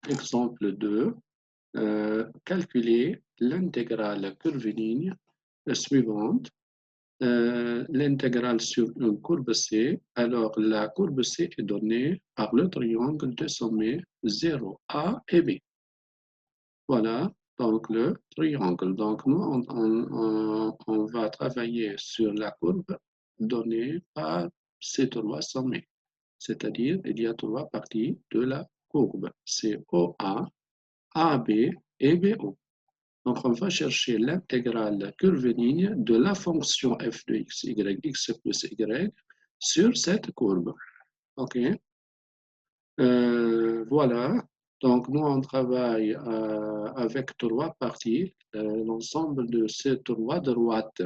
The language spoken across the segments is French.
Exemple 2, calculer l'intégrale curviligne suivante. L'intégrale sur une courbe C. Alors, la courbe C est donnée par le triangle de sommet 0A et B. Voilà, donc le triangle. Donc, nous, on va travailler sur la courbe donnée par ces trois sommets. C'est-à-dire, il y a trois parties de la courbe. C'est OA, AB et BO. Donc, on va chercher l'intégrale curviligne de la fonction f de x, y, x plus y sur cette courbe. OK? Voilà. Donc, nous, on travaille avec trois parties. L'ensemble de ces trois droites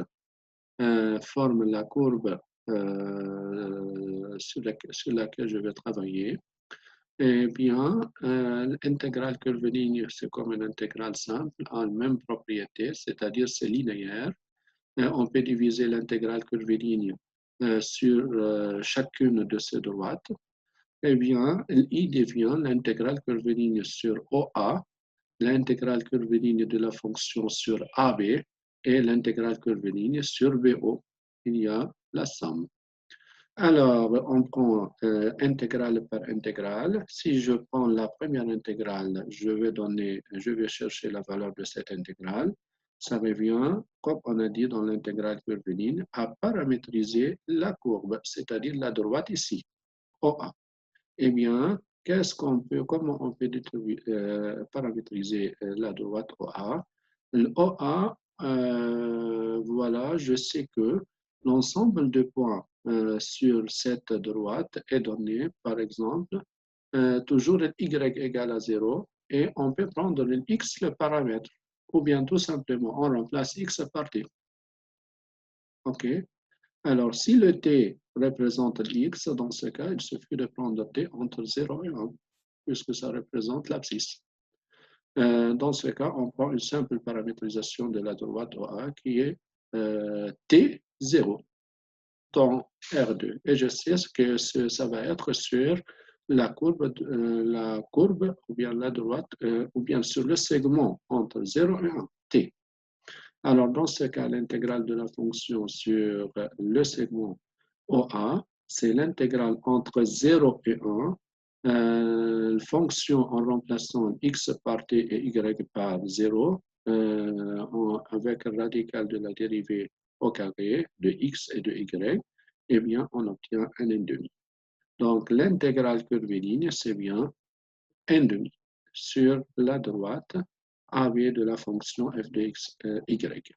forme la courbe sur laquelle je vais travailler. Eh bien, l'intégrale curviligne, c'est comme une intégrale simple, a la même propriété, c'est-à-dire c'est linéaire. On peut diviser l'intégrale curviligne sur chacune de ces droites. Eh bien, I devient l'intégrale curviligne sur OA, l'intégrale curviligne de la fonction sur AB et l'intégrale curviligne sur BO. Il y a la somme. Alors, on prend intégrale par intégrale. Si je prends la première intégrale, je vais chercher la valeur de cette intégrale. Ça revient, comme on a dit dans l'intégrale curviligne, à paramétriser la courbe, c'est-à-dire la droite ici, OA. Eh bien, comment on peut paramétriser la droite OA? Le OA, voilà, je sais que l'ensemble de points sur cette droite est donné, par exemple, toujours y égale à 0, et on peut prendre le x, le paramètre, ou bien tout simplement, on remplace x par t. OK? Alors, si le t représente x, dans ce cas, il suffit de prendre t entre 0 et 1, puisque ça représente l'abscisse. Dans ce cas, on prend une simple paramétrisation de la droite OA qui est T0 dans R2. Et je sais que ça va être sur la courbe ou bien la droite, ou bien sur le segment entre 0 et 1, T. Alors, dans ce cas, l'intégrale de la fonction sur le segment OA, c'est l'intégrale entre 0 et 1, fonction en remplaçant x par t et y par 0, avec le radical de la dérivée au carré de x et de y, eh bien, on obtient un n demi. Donc, l'intégrale curviligne, c'est bien n demi sur la droite AB de la fonction f de x, y.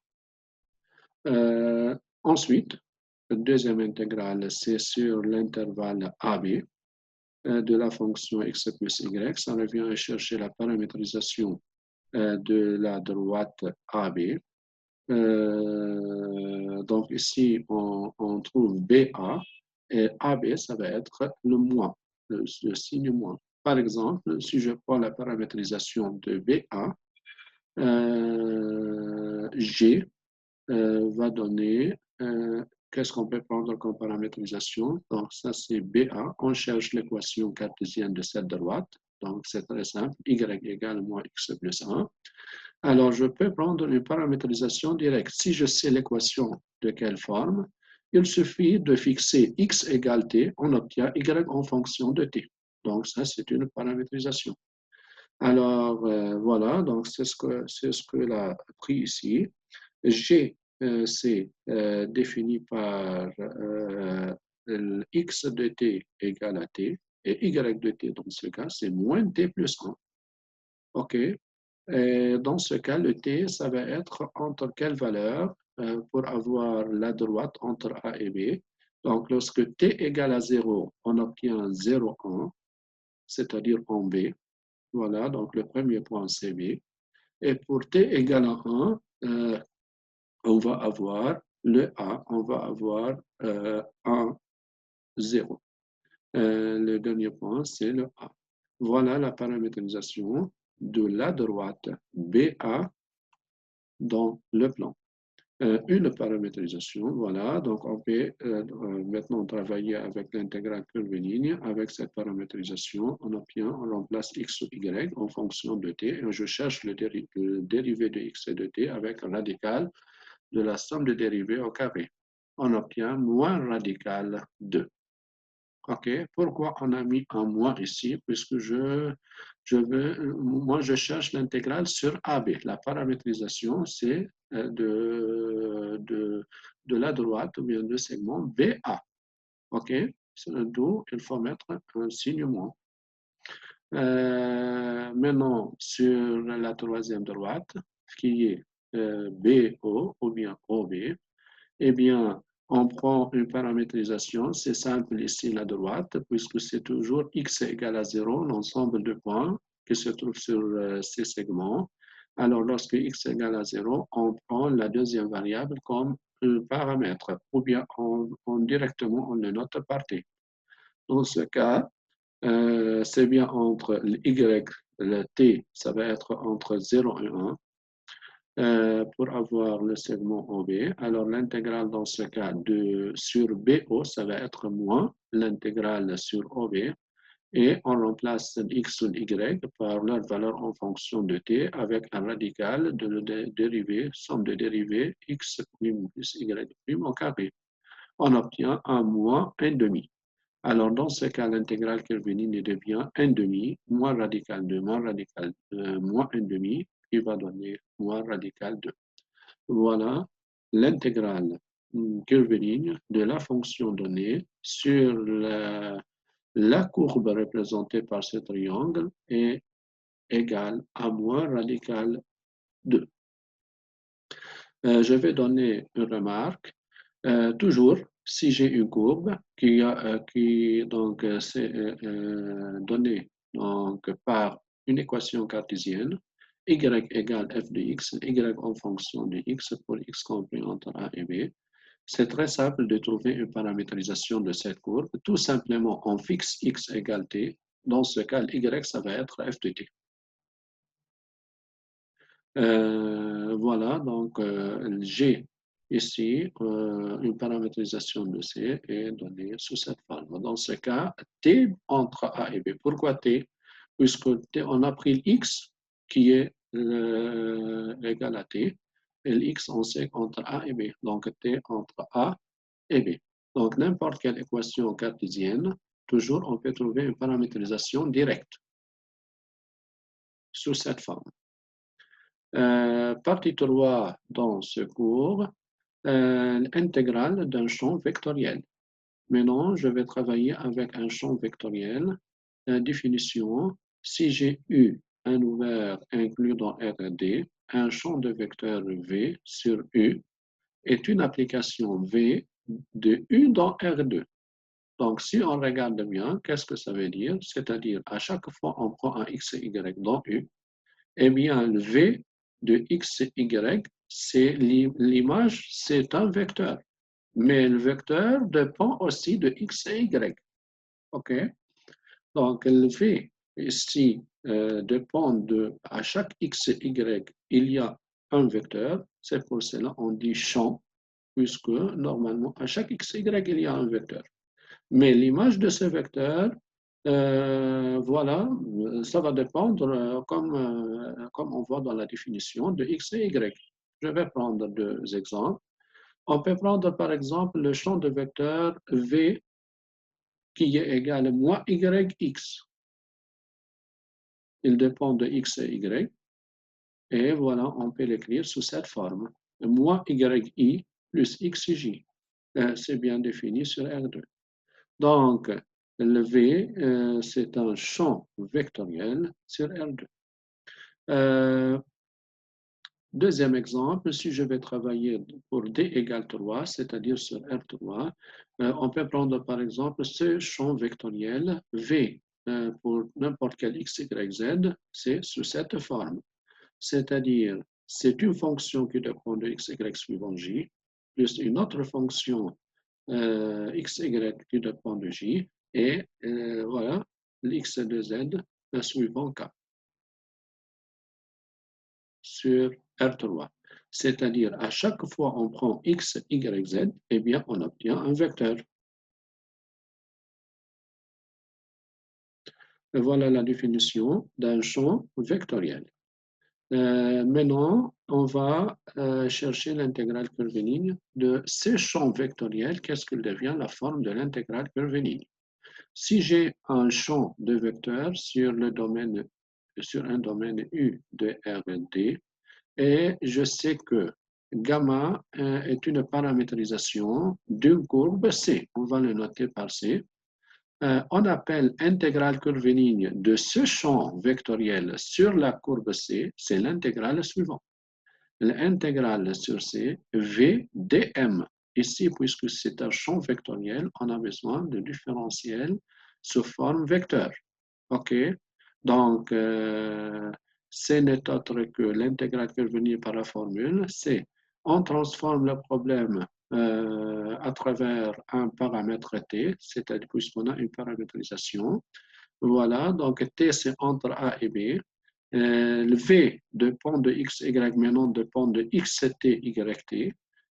Ensuite, la deuxième intégrale, c'est sur l'intervalle AB de la fonction x plus y. Ça revient à chercher la paramétrisation de la droite AB. Donc ici, on trouve BA et AB, ça va être le moins, le signe moins. Par exemple, si je prends la paramétrisation de BA, G va donner, qu'est-ce qu'on peut prendre comme paramétrisation? Donc, ça, c'est BA. On cherche l'équation cartésienne de cette droite. Donc, c'est très simple. Y égale moins x plus 1. Alors, je peux prendre une paramétrisation directe. Si je sais l'équation de quelle forme, il suffit de fixer x égale t. On obtient y en fonction de t. Donc, ça, c'est une paramétrisation. Alors, voilà. Donc, c'est ce que a pris ici. G, c'est défini par x de t égale à t, et y de t, dans ce cas, c'est moins t plus 1. OK? Et dans ce cas, le t, ça va être entre quelle valeur pour avoir la droite entre A et B? Donc, lorsque t égale à 0, on obtient 0, 1, c'est-à-dire en B. Voilà, donc le premier point, c'est B. Et pour t égale à 1, on va avoir le A, on va avoir 1, 0. Le dernier point, c'est le A. Voilà la paramétrisation de la droite BA dans le plan. une paramétrisation. Voilà, donc on peut maintenant travailler avec l'intégrale curviligne. Avec cette paramétrisation, on obtient, on remplace x ou y en fonction de t et je cherche le dérivé de x et de t avec un radical de la somme de dérivés au carré. On obtient moins radical 2. OK, pourquoi on a mis un moins ici? Puisque moi, je cherche l'intégrale sur AB. La paramétrisation, c'est de la droite ou bien du segment BA. OK, d'où il faut mettre un signe moins. Maintenant, sur la troisième droite, qui est BO ou bien OB, eh bien, on prend une paramétrisation, c'est simple ici la droite, puisque c'est toujours x égale à 0, l'ensemble de points qui se trouvent sur ces segments. Alors, lorsque x égale à 0, on prend la deuxième variable comme un paramètre, ou bien directement on le note par t. Dans ce cas, c'est bien entre le y, le t, ça va être entre 0 et 1. Pour avoir le segment OB. Alors, l'intégrale dans ce cas sur BO, ça va être moins l'intégrale sur OB. Et on remplace x ou y par leur valeur en fonction de t avec un radical de dérivée, somme de dérivée x' plus y' au carré. On obtient un moins 1,5. Alors, dans ce cas, l'intégrale curviligne devient 1,5 moins radical de moins radical moins 1,5 qui va donner moins radical 2. Voilà l'intégrale curviligne de la fonction donnée sur la courbe représentée par ce triangle est égale à moins radical 2. Je vais donner une remarque. Toujours, si j'ai une courbe qui donc, c'est donnée donc, par une équation cartésienne, y égale f de x, y en fonction de x pour x compris entre a et b, c'est très simple de trouver une paramétrisation de cette courbe. Tout simplement, on fixe x égale t. Dans ce cas, y, ça va être f de t. Voilà, donc j'ai ici une paramétrisation de C est donnée sous cette forme. Dans ce cas, T entre A et B. Pourquoi T? Puisque T, on a pris l'X qui est égal à T et l'X on sait entre A et B. Donc T entre A et B. Donc n'importe quelle équation cartésienne, toujours on peut trouver une paramétrisation directe sous cette forme. Partie 3 dans ce cours, l'intégrale d'un champ vectoriel. Maintenant, je vais travailler avec un champ vectoriel. Définition, si j'ai U un ouvert inclus dans RD, un champ de vecteur V sur U est une application V de U dans R2. Donc, si on regarde bien, qu'est-ce que ça veut dire? C'est-à-dire, à chaque fois on prend un X et Y dans U, eh bien, le V de x et y, c'est l'image, c'est un vecteur. Mais le vecteur dépend aussi de x et y. OK? Donc, le V ici dépend à chaque x et y, il y a un vecteur. C'est pour cela qu'on dit champ, puisque normalement, à chaque x et y, il y a un vecteur. Mais l'image de ce vecteur, voilà, ça va dépendre, comme on voit dans la définition, de x et y. Je vais prendre deux exemples. On peut prendre par exemple le champ de vecteur V qui est égal à moins yx. Il dépend de x et y. Et voilà, on peut l'écrire sous cette forme. Moins yi plus xj. C'est bien défini sur R2. Donc, le V, c'est un champ vectoriel sur R2. Deuxième exemple, si je vais travailler pour D égale 3, c'est-à-dire sur R3, on peut prendre par exemple ce champ vectoriel V pour n'importe quel x, y, z, c'est sous cette forme. C'est-à-dire, c'est une fonction qui dépend de x, y suivant j, plus une autre fonction x, y qui dépend de j, et voilà, l'x de z suivant k sur R3. C'est-à-dire, à chaque fois on prend x, y, z, eh bien, on obtient un vecteur. Et voilà la définition d'un champ vectoriel. Maintenant, on va chercher l'intégrale curviligne de ces champs vectoriels. Qu'est-ce qu'il devient la forme de l'intégrale curviligne? Si j'ai un champ de vecteurs sur un domaine U de R&D, et je sais que gamma est une paramétrisation d'une courbe C. On va le noter par C. On appelle intégrale curviligne de ce champ vectoriel sur la courbe C, c'est l'intégrale suivante. L'intégrale sur C, V dm. Ici, puisque c'est un champ vectoriel, on a besoin de différentiel sous forme vecteur. OK? Donc, ce n'est autre que l'intégrale curviligne par la formule. C'est on transforme le problème à travers un paramètre t, c'est-à-dire puisqu'on a une paramétrisation. Voilà, donc t c'est entre a et b. Le v dépend de x, y, maintenant dépend de x, t, y, t.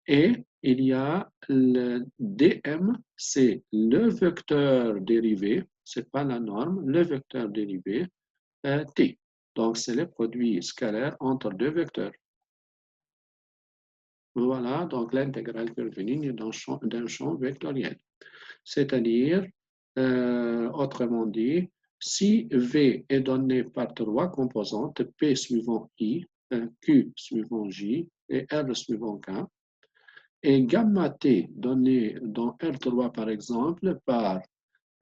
Et il y a le dm, c'est le vecteur dérivé, c'est pas la norme, le vecteur dérivé t. Donc, c'est le produit scalaire entre deux vecteurs. Voilà, donc l'intégrale curviligne d'un champ vectoriel. C'est-à-dire, autrement dit, si V est donné par trois composantes, P suivant I, Q suivant J et R suivant K, et gamma T donné dans R3 par exemple par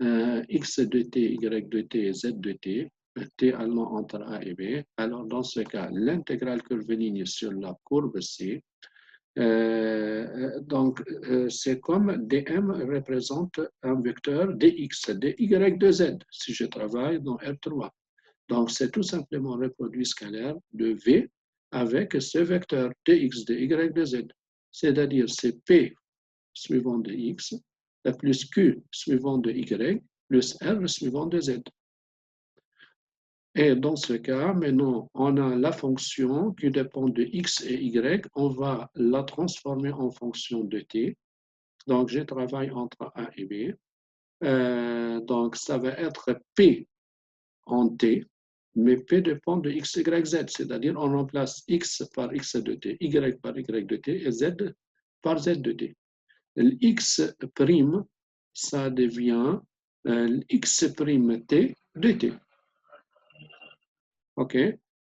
X de T, Y de T, Z de T, T allant entre A et B, alors dans ce cas, l'intégrale curviligne sur la courbe C, donc, c'est comme dm représente un vecteur dx, dy, de z, si je travaille dans R3. Donc, c'est tout simplement le produit scalaire de V avec ce vecteur dx, dy, de z. C'est-à-dire, c'est P suivant de x, plus Q suivant de y, plus R suivant de z. Et dans ce cas, maintenant, on a la fonction qui dépend de x et y. On va la transformer en fonction de t. Donc, je travaille entre A et B. Donc, ça va être P en t, mais P dépend de x, y, z. C'est-à-dire, on remplace x par x de t, y par y de t et z par z de t. X prime, ça devient x prime t de t. OK,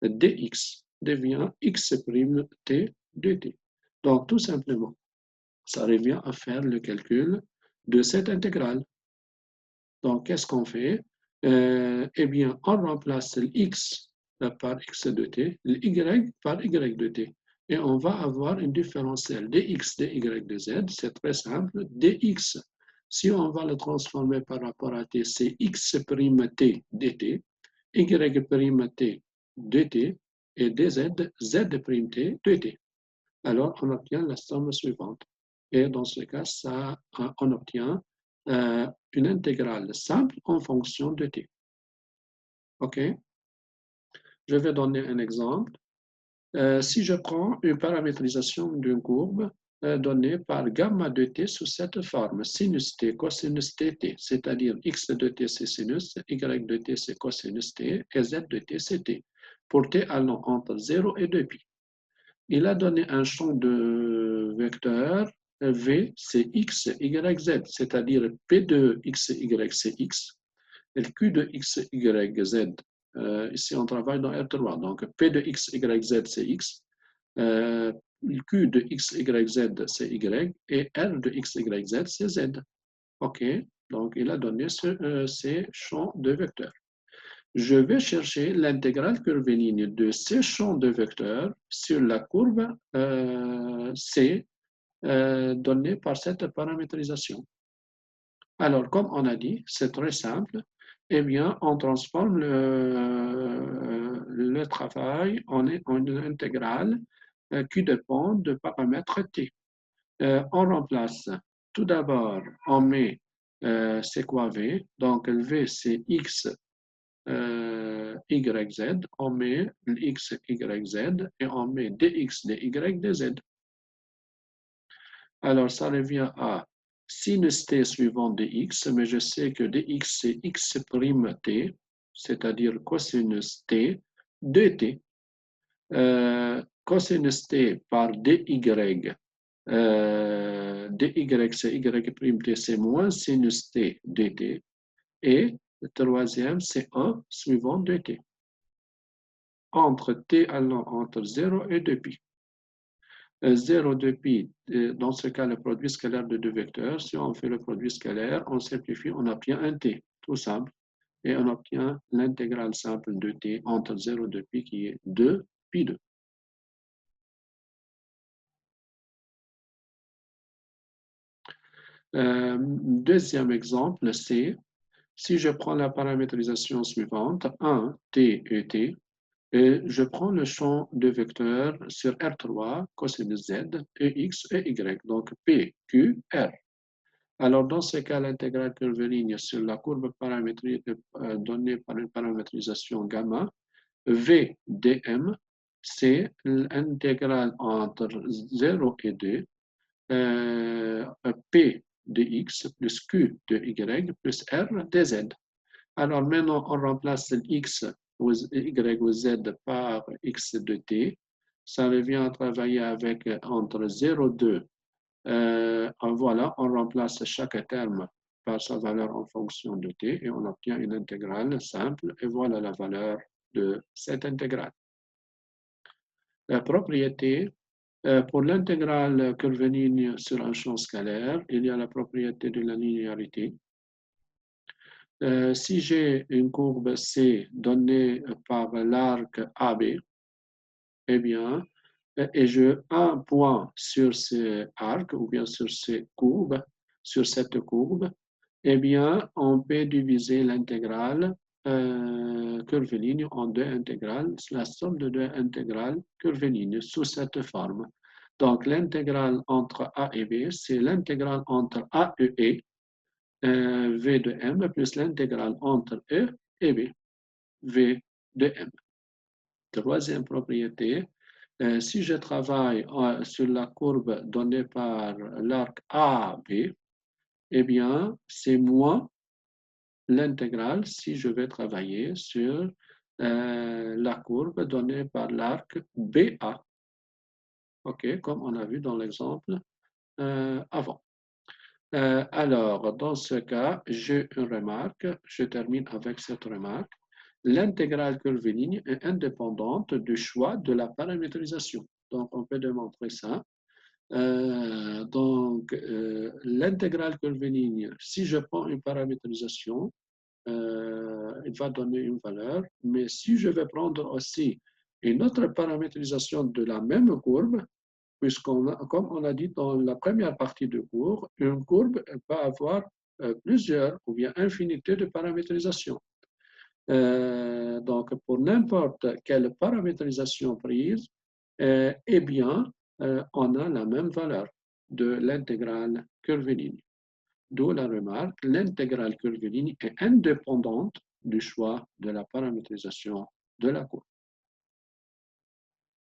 dx devient x' t dt. Donc, tout simplement, ça revient à faire le calcul de cette intégrale. Donc, qu'est-ce qu'on fait? Eh bien, on remplace l'x par x de t, l'y par y de t. Et on va avoir une différentielle dx, dy de z. C'est très simple. dx, si on va le transformer par rapport à t, c'est x' t dt, y' t dt et dz, z', dt. Alors, on obtient la somme suivante. Et dans ce cas, on obtient une intégrale simple en fonction de t. OK? Je vais donner un exemple. Si je prends une paramétrisation d'une courbe donnée par gamma de t sous cette forme, sinus t, cosinus t, t, c'est-à-dire x de t c'est sinus, y de t c'est cosinus t et z de t c'est t, pour t allant entre 0 et 2pi. Il a donné un champ de vecteurs V, c'est x, y, z, c'est-à-dire P de x, y, c'est x, et Q de x, y, z. Ici, on travaille dans R3. Donc, P de x, y, z, c'est x. Q de x, y, z, c'est y. Et R de x, y, z, c'est z. OK. Donc, il a donné ces champs de vecteurs. Je vais chercher l'intégrale curviligne de ces champs de vecteurs sur la courbe C donnée par cette paramétrisation. Alors, comme on a dit, c'est très simple. Eh bien, on transforme le travail en une intégrale qui dépend de paramètres t. On remplace, tout d'abord, on met c'est quoi V? Donc, V, c'est x YZ, on met l'X, YZ, et on met dx, dy, dz. Alors, ça revient à sinus t suivant dx, mais je sais que dx, c'est x', c'est-à-dire cosinus t de t. Cosinus t par dy, dy, c'est y', c'est moins sinus t dt. Et le troisième, c'est 1 suivant dt. Entre t allant entre 0 et 2π. 0, 2π, dans ce cas, le produit scalaire de deux vecteurs. Si on fait le produit scalaire, on simplifie, on obtient un t, tout simple. Et on obtient l'intégrale simple de t entre 0 et 2π qui est 2π2. Deuxième exemple, c'est si je prends la paramétrisation suivante, 1, t et t, et je prends le champ de vecteurs sur R3, cosinus z, et x et y, donc P, Q, R. Alors, dans ce cas, l'intégrale curviligne sur la courbe paramétrique donnée par une paramétrisation gamma, V dm, c'est l'intégrale entre 0 et 2, P de x plus Q de y plus R de z. Alors maintenant, on remplace x ou y ou z par x de t. Ça revient à travailler avec entre 0 et 2. Voilà, on remplace chaque terme par sa valeur en fonction de t et on obtient une intégrale simple. Et voilà la valeur de cette intégrale. La propriété, pour l'intégrale curviligne sur un champ scalaire, il y a la propriété de la linéarité. Si j'ai une courbe C donnée par l'arc AB, eh bien, et je un point sur ce arc ou bien sur cette courbe, eh bien, on peut diviser l'intégrale curviligne en deux intégrales, la somme de deux intégrales curvilignes sous cette forme. Donc, l'intégrale entre A et B, c'est l'intégrale entre A et E, V de M plus l'intégrale entre E et B, V de M. Troisième propriété, si je travaille sur la courbe donnée par l'arc AB, eh bien, c'est moins l'intégrale si je vais travailler sur la courbe donnée par l'arc BA. OK, comme on a vu dans l'exemple avant. Alors, dans ce cas, j'ai une remarque. Je termine avec cette remarque. L'intégrale curviligne est indépendante du choix de la paramétrisation. Donc, on peut démontrer ça. L'intégrale curviligne, si je prends une paramétrisation, il va donner une valeur. Mais si je vais prendre aussi une autre paramétrisation de la même courbe, comme on a dit dans la première partie du cours, une courbe peut avoir plusieurs ou bien infinité de paramétrisation. Donc, pour n'importe quelle paramétrisation prise, eh bien, on a la même valeur de l'intégrale curviligne. D'où la remarque, l'intégrale curviligne est indépendante du choix de la paramétrisation de la courbe.